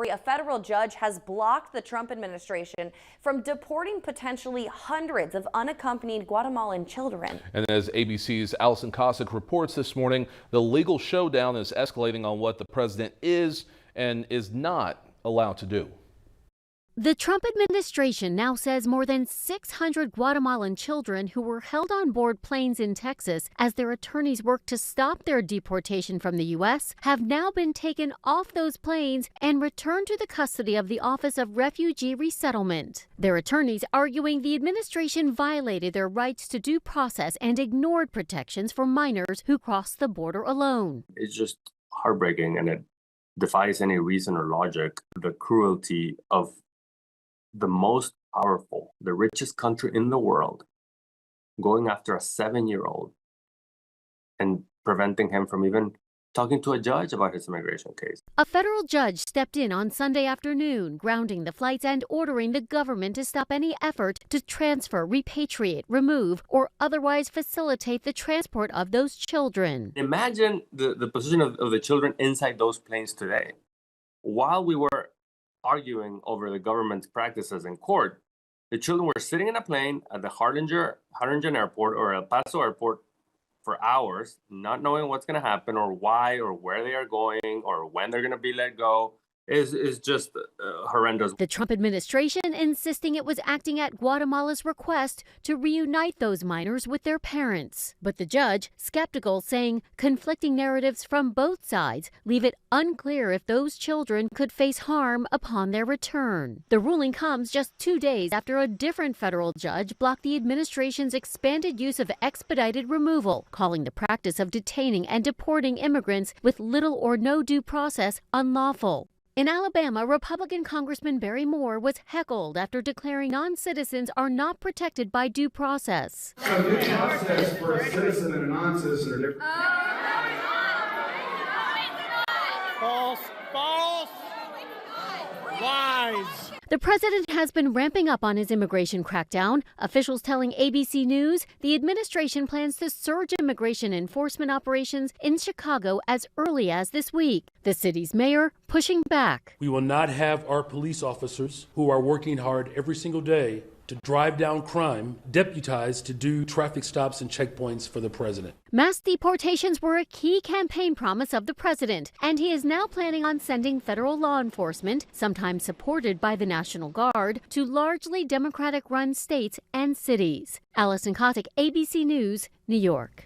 A federal judge has blocked the Trump administration from deporting potentially hundreds of unaccompanied Guatemalan children. And as ABC's Allison Cossack reports this morning, the legal showdown is escalating on what the president is and is not allowed to do. The Trump administration now says more than 600 Guatemalan children who were held on board planes in Texas as their attorneys worked to stop their deportation from the U.S. have now been taken off those planes and returned to the custody of the Office of Refugee Resettlement. Their attorneys arguing the administration violated their rights to due process and ignored protections for minors who crossed the border alone. It's just heartbreaking, and it defies any reason or logic, the cruelty of the most powerful, the richest country in the world, going after a 7-year-old and preventing him from even talking to a judge about his immigration case. A federal judge stepped in on Sunday afternoon, grounding the flights and ordering the government to stop any effort to transfer, repatriate, remove, or otherwise facilitate the transport of those children. Imagine the position of the children inside those planes today. While we were arguing over the government's practices in court, the children were sitting in a plane at the Harlingen Airport or El Paso Airport for hours, not knowing what's going to happen or why or where they are going or when they're going to be let go. Is just horrendous. The Trump administration insisting it was acting at Guatemala's request to reunite those minors with their parents. But the judge, skeptical, saying conflicting narratives from both sides leave it unclear if those children could face harm upon their return. The ruling comes just 2 days after a different federal judge blocked the administration's expanded use of expedited removal, calling the practice of detaining and deporting immigrants with little or no due process unlawful. In Alabama, Republican Congressman Barry Moore was heckled after declaring non-citizens are not protected by due process. So due process for a citizen and a non-citizen are different. False. Lies. The president has been ramping up on his immigration crackdown. Officials telling ABC News the administration plans to surge immigration enforcement operations in Chicago as early as this week. The city's mayor pushing back. We will not have our police officers, who are working hard every single day to drive down crime, deputized to do traffic stops and checkpoints for the president. Mass deportations were a key campaign promise of the president, and he is now planning on sending federal law enforcement, sometimes supported by the National Guard, to largely Democratic-run states and cities. Allison Cossack, ABC News, New York.